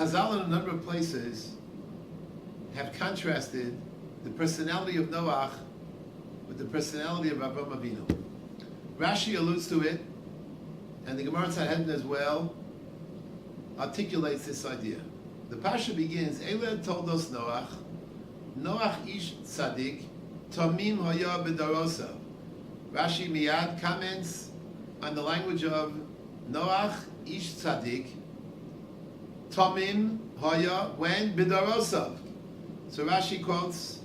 Chazal in a number of places have contrasted the personality of Noach with the personality of Avraham Avinu. Rashi alludes to it, and the Gemara Sanhedrin as well articulates this idea. The Pasha begins, Eilad told us Noach ish tzadik, Tomim hoya b'darosav. Rashi miyad comments on the language of Noach ish tzadik, Tomim hoya, when b'darosav. So Rashi quotes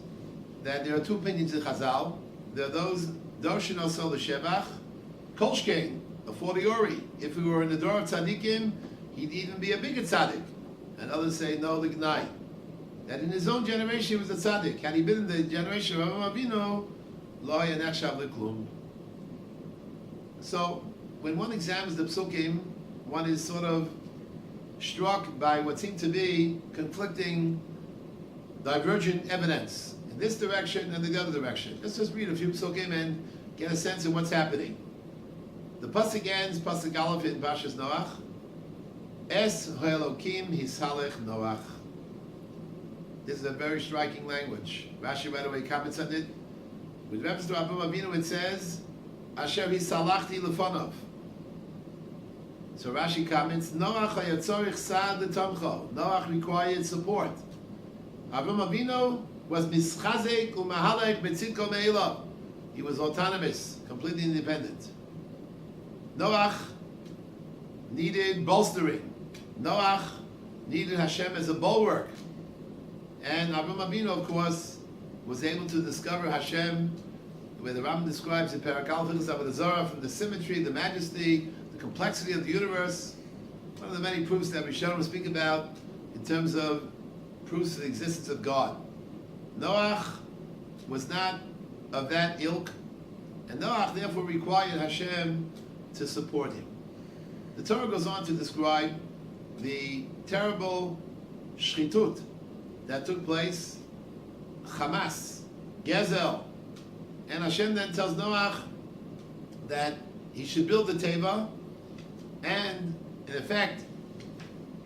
that there are two opinions in Chazal. There are those Darshan also l'shevach, Kolshkein, a fortiori. If we were in the door of tzaddikim, he'd even be a bigger tzaddik. And others say no, l'gnai. That in his own generation he was a tzaddik. Had he been in the generation of Avraham Avinu, lo haya nechshav l'klum. So when one examines the psukim, one is sort of struck by what seem to be conflicting, divergent evidence in this direction and the other direction. Let's just read a few psukim and get a sense of what's happening. The pasuk ends, pasuk aleph in Parshas Noach. Es ha'elokim hisalech Noach. This is a very striking language. Rashi right away comments on it. With reference to Avraham Avinu, it says, Asher hisalachti lefonov. So Rashi comments, Noach hayatzorich sad letomcho. Noach required support. Avraham Avinu was mischazek u'mahalek betzidko me'elav. He was autonomous, completely independent. Noach needed bolstering. Noach needed Hashem as a bulwark. And Avraham Avinu, of course, was able to discover Hashem, where the Rambam describes in Perek Aleph of the Zohar, from the symmetry, the majesty, the complexity of the universe. One of the many proofs that Rishon will speak about in terms of proofs of the existence of God. Noach was not of that ilk, and Noach therefore required Hashem to support him. The Torah goes on to describe the terrible shchitut that took place, Hamas, Gezel, and Hashem then tells Noach that he should build the teva, and in effect,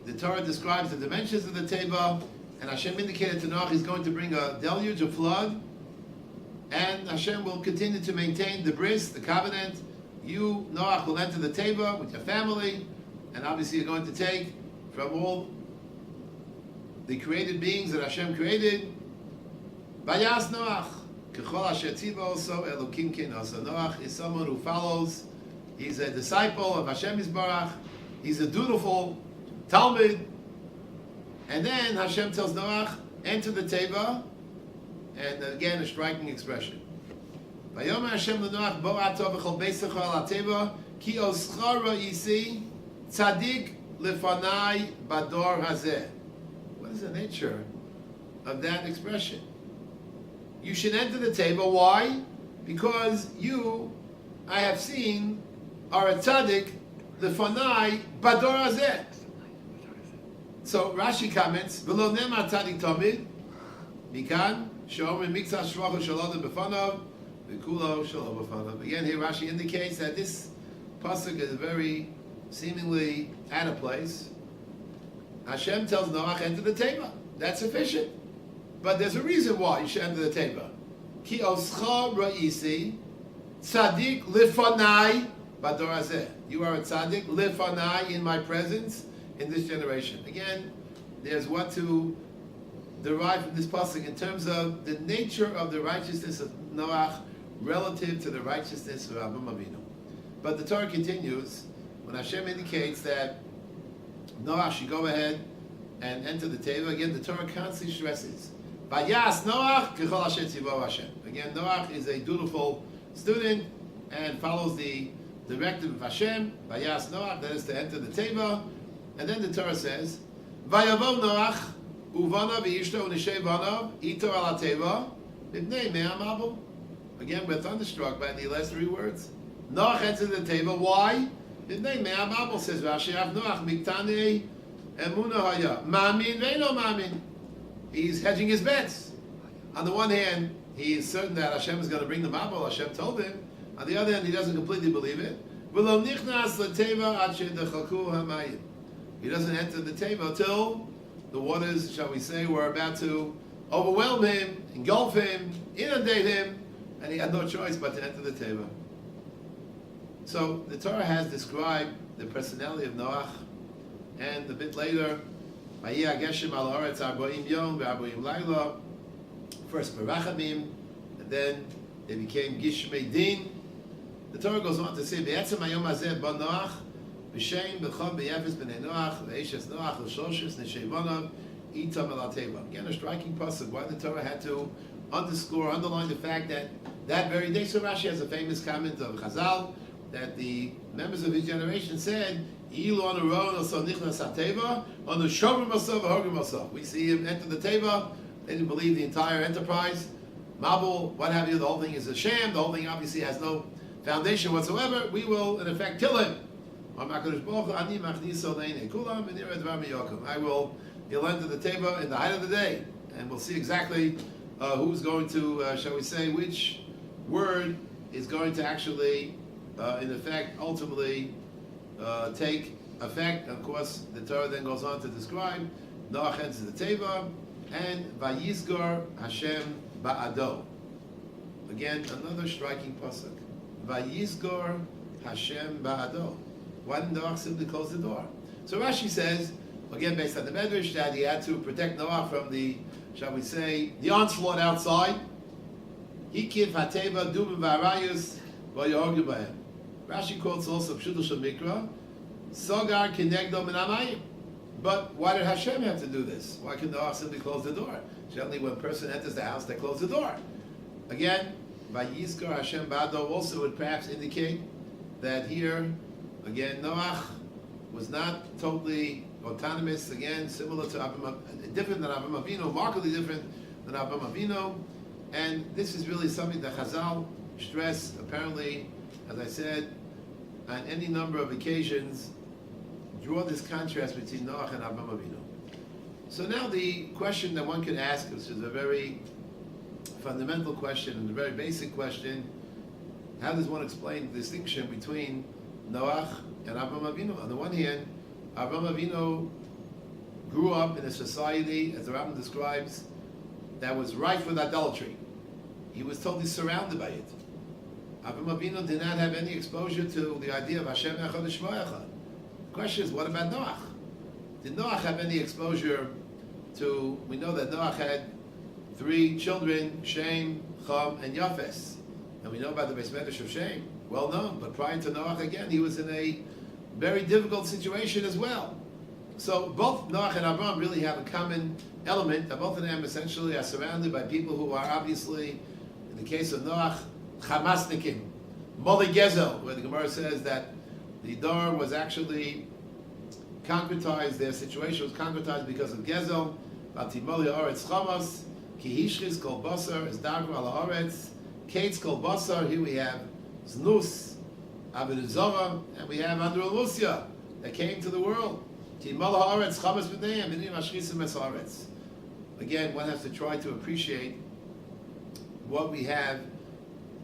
the Torah describes the dimensions of the teva, and Hashem indicated to Noach he's going to bring a deluge, a flood, and Hashem will continue to maintain the bris, the covenant. You, Noach, will enter the teva with your family, and obviously you're going to take from all the created beings that Hashem created. Vayas Noach, kechol asher tziva also Elokim kenosa. Noach is someone who follows. He's a disciple of Hashem Yisbarach. He's a dutiful Talmud. And then Hashem tells Noach, enter the teva, and again a striking expression. Vayomer Hashem leNoach bo ato v'chol beisecha al hateva ki oscha ra'isi tzadik lefanai bador hazeh. What is the nature of that expression? You should enter the teva. Why? Because you, I have seen, are a tzaddik lefanai bador hazeh. So Rashi comments, "V'lo nema tzadik tamid, mikan she'omer miktzah shvacha shalom b'fanav v'kulo shalom b'fanav." Again, here Rashi indicates that this pasuk is very seemingly out of place. Hashem tells Noach, enter the teva. That's sufficient. But there's a reason why you should enter the teva. Ki oscha ra'isi tzadik lifanai bador hazeh. You are a tzaddik lifanai, in my presence, in this generation. Again, there's what to derive from this pasuk in terms of the nature of the righteousness of Noach relative to the righteousness of Avraham Avinu. But the Torah continues when Hashem indicates that Noach should go ahead and enter the teva. Again, the Torah constantly stresses, Vayas Noach kechol asher tzivo Hashem. Again, Noach is a dutiful student and follows the directive of Hashem. Vayas Noach, that is to enter the teva. And then the Torah says, Vayavo Noach uvana v'yishto u'nishei vanav ito al hateva b'bnei mea mabul. Again, we're thunderstruck by the last three words. Noach entered the teva. Why? B'bnei mea mabul, says Rashi. Av Noach miktane emuna haya mamin ve'no mamin. He's hedging his bets. On the one hand, he is certain that Hashem is going to bring the mabul. Hashem told him. On the other hand, he doesn't completely believe it. V'lo nichnas l'teva ad shedechalku hamayim. He doesn't enter the teva till the waters, shall we say, were about to overwhelm him, engulf him, inundate him, and he had no choice but to enter the Teva. So the Torah has described the personality of Noach, and a bit later, Vayia Geshem al Haaretz 40 Yom ve'Arboim Laila, first Berachamim, and then they became Gishmei Din. The Torah goes on to say, Be'etzem hayom hazeh ba Noach, B'shem b'chom b'yefes b'nei Noach, ve'eshes Noach l'shoshes neshevonav, itam el teva. Again, a striking pasuk why the Torah had to underline the fact that that very day, so Rashi has a famous comment of Chazal, that the members of his generation said, Ilu on the road, also nichnas ha-teva, on the shomrim asav, hogrim asav. We see him enter the Teva. They didn't believe the entire enterprise. Mabul, what have you, the whole thing is a sham. The whole thing obviously has no foundation whatsoever. We will, in effect, kill him. I will, he'll enter the Teva in the height of the day. And we'll see exactly who's going to, shall we say, which word is going to actually, in effect, ultimately take effect. Of course, the Torah then goes on to describe Noach enters the Teva, and Vayizgor Hashem Ba'ado. Again, another striking pasuk. Vayizgor Hashem Ba'ado. Why didn't Noach simply close the door? So Rashi says, again based on the Medrash, that he had to protect Noach from the, shall we say, the onslaught outside. Hikiv Hateva Dubim V'Arayus V'Yohogim B'Hem. Rashi quotes also Pshuto Shel Mikra, Sogar Kinegdo Min Hamayim. But why did Hashem have to do this? Why couldn't Noach simply close the door? Generally, when a person enters the house, they close the door. Again, Vayizkor Hashem Ba'ado also would perhaps indicate that here, again, Noach was not totally autonomous, again, similar to different than Avraham Avinu, markedly different than Avraham Avinu. And this is really something that Chazal stress, apparently, as I said, on any number of occasions, draw this contrast between Noach and Avraham Avinu. So now the question that one could ask, which is a very fundamental question and a very basic question, how does one explain the distinction between Noach and Avraham Avinu? On the one hand, Avraham Avinu grew up in a society, as the Rambam describes, that was rife with idolatry. He was totally surrounded by it. Avraham Avinu did not have any exposure to the idea of Hashem Echad Shmo Echad. The question is, what about Noach? Did Noach have any exposure to, we know that Noach had 3 children, Shem, Cham, and Yafes. And we know about the Beis Medrash of Shem, well known, but prior to Noach, again, he was in a very difficult situation as well. So both Noach and Avraham really have a common element, that both of them essentially are surrounded by people who are obviously, in the case of Noach, Chamasnikim, Moli Gezel, where the Gemara says that the door was actually concretized, their situation was concretized because of Gezel. Vatimoli Haaretz Chamas, Ki Hishchis Kol Basar, is Dargu Ala Haaretz, Kates Kol Basar, here we have Znus, Avodah Zarah, and we have Androlusia, that came to the world. Timol Haaretz Chamas B'neim, Minim Ashchisim Es Haaretz. Again, one has to try to appreciate what we have,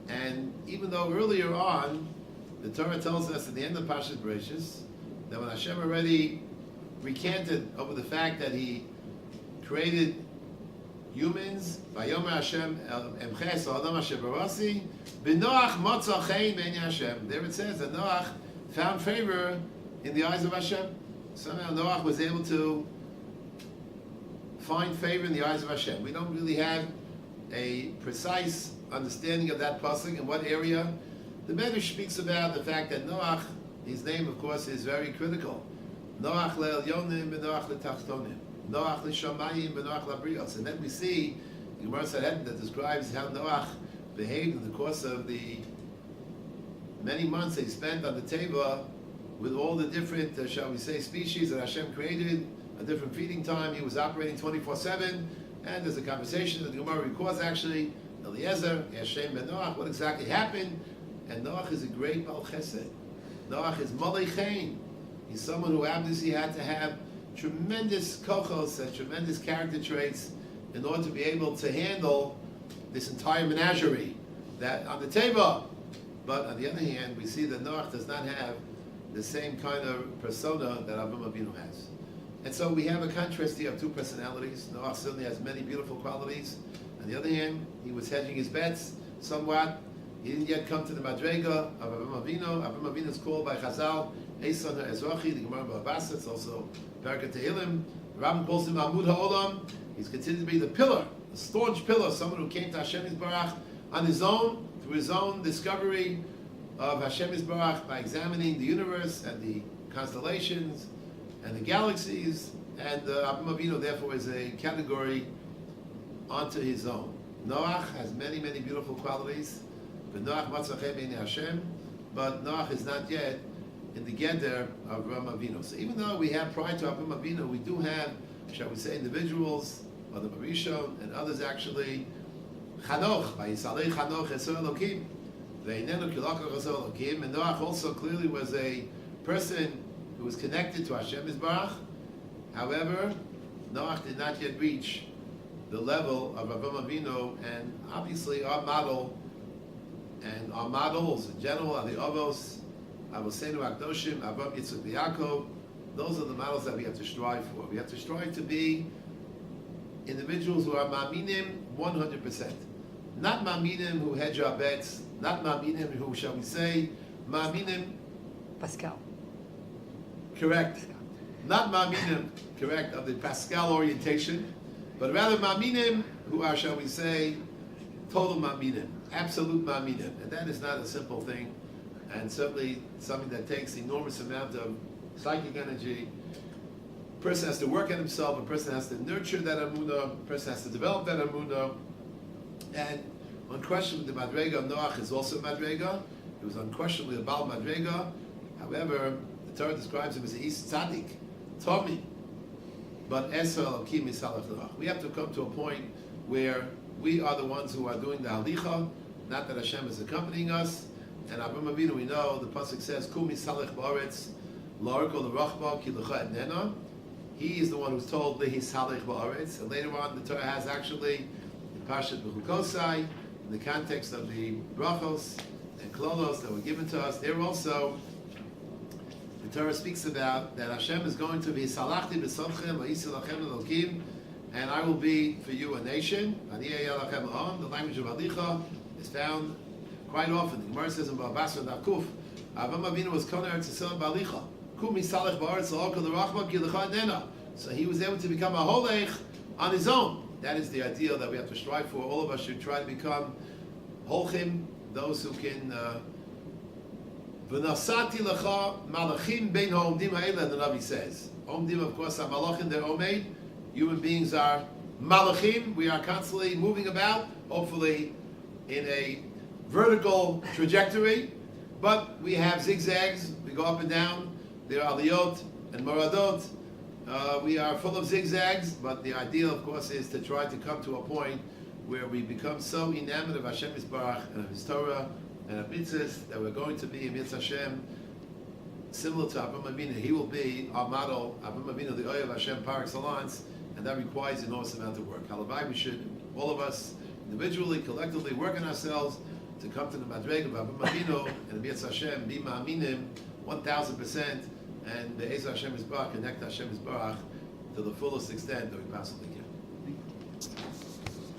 and even though earlier on, the Torah tells us at the end of Parshas Bereshis that when Hashem already recanted over the fact that He created humans, Vayomer Hashem Emches Adam Asher Barasi, B'Noach Motza Chein Be'nei Hashem. There it says that Noach found favor in the eyes of Hashem. Somehow Noach was able to find favor in the eyes of Hashem. We don't really have a precise understanding of that pasuk in what area. The Medrash speaks about the fact that Noach, his name of course is very critical. Noach le'elyonim v'Noach le'tachtonim. Noach le'shamayim v'Noach labrios. And then we see the Gemara Sanhedrin that describes how Noach behaved in the course of the many months he spent on the Teva with all the different, shall we say, species that Hashem created, a different feeding time. He was operating 24/7, and there's a conversation that the Gemara records actually, Eliezer, Hashem ben Noach, what exactly happened. And Noach is a great Baal Chesed. Noach is Malei Chaim. He's someone who obviously had to have tremendous kochos and tremendous character traits in order to be able to handle this entire menagerie that on the Teva. But on the other hand, we see that Noach does not have the same kind of persona that Avraham Avinu has. And so we have a contrast here of two personalities. Noach certainly has many beautiful qualities. On the other hand, he was hedging his bets somewhat. He didn't yet come to the Madrega of Avram Avinu. Avram Avinu is called by Chazal, Eisan HaEzrachi, the Gemara B'Abbas, it's also Perek Tehillim. Rambam calls him Amud HaOlam. He's considered to be the pillar, the staunch pillar, someone who came to Hashem Yisbarach on his own, through his own discovery of Hashem Yisbarach by examining the universe and the constellations and the galaxies. And Avram Avinu, therefore, is a category onto his own. Noach has many, many beautiful qualities. But Noach matzacheh b'nei Hashem, but Noach is not yet in the geder of Avram Avinu. So even though we have prior to Avram Avinu, we do have, shall we say, individuals, Adam Rishon and others actually. Chanoch, Vayisalei Chanoch Esor Elokim, Ve'inenu Kilachach Esor Elokim, and Noach also clearly was a person who was connected to Hashem Yisbarach. However, Noach did not yet reach the level of Avram Avinu, and obviously our model and our models in general are the Avos, Avosenu Akdoshim, Avram Yitzchak Yaakov. Those are the models that we have to strive for. We have to strive to be individuals who are Ma'aminim 100%. Not Ma'aminim who hedge our bets, not Ma'aminim who, shall we say, Ma'aminim... Pascal. Correct. Not Ma'aminim, correct, of the Pascal orientation, but rather Ma'aminim who are, shall we say, total Ma'aminim, absolute Ma'aminim. And that is not a simple thing, and certainly something that takes enormous amount of psychic energy. A person has to work on himself, a person has to nurture that Amunah, a person has to develop that Amunah. And unquestionably, the Madrega of Noach is also Madrega. It was unquestionably a Baal Madrega. However, the Torah describes him as an East Tzaddik, Tommy. But Esra Elokim is Halach Noach. We have to come to a point where we are the ones who are doing the Halicha, not that Hashem is accompanying us. And Avram Avinu, we know, the Pasuk says, Kum Yisalech Ba'aretz, La'arko L'Rachba, Ki L'cha Etnena. He is the one who's told Lehi Salech Ba'aretz. And later on, the Torah has actually, in Parshat B'chukosai, in the context of the brachos and klolos that were given to us, there also, the Torah speaks about that Hashem is going to be Salachti B'Somchem, V'yisi Lachem Elokim, and I will be for you a nation. The language of Alicha is found quite often. The Gemara says in Ba'Basra Dakuf, Avram Avinu was Koner Tzisel Ba'Alicha. Kum Yisalech Ba'aretz L'Orka L'Rachma Ki L'cha Nena. So he was able to become a Holech on his own. That is the ideal that we have to strive for. All of us should try to become Holchim, those who can V'nasati L'cha Malachim Bein Ha'omdim Ha'ela, the Navi says. Omdim, of course, are Malachim, they're Omeid. Human beings are Malachim. We are constantly moving about, hopefully in a vertical trajectory, but we have zigzags. We go up and down. There are aliyot and moradot. We are full of zigzags, but the ideal, of course, is to try to come to a point where we become so enamored of Hashem Yisbarach and of His Torah and of mitzvahs that we're going to be in Mitzvah Hashem, similar to Avram Avinu. He will be our model, Avram Avinu, the oil of Hashem par excellence, and that requires an enormous amount of work. Halabai, we should, all of us, individually, collectively, work on ourselves to come to the Madreg of Avram Avinu and Mitzvah Hashem, be Ma'aminim 1,000%, and the Be'ez Hashem Yisbarach, connect Hashem Yisbarach to the fullest extent that we possibly can.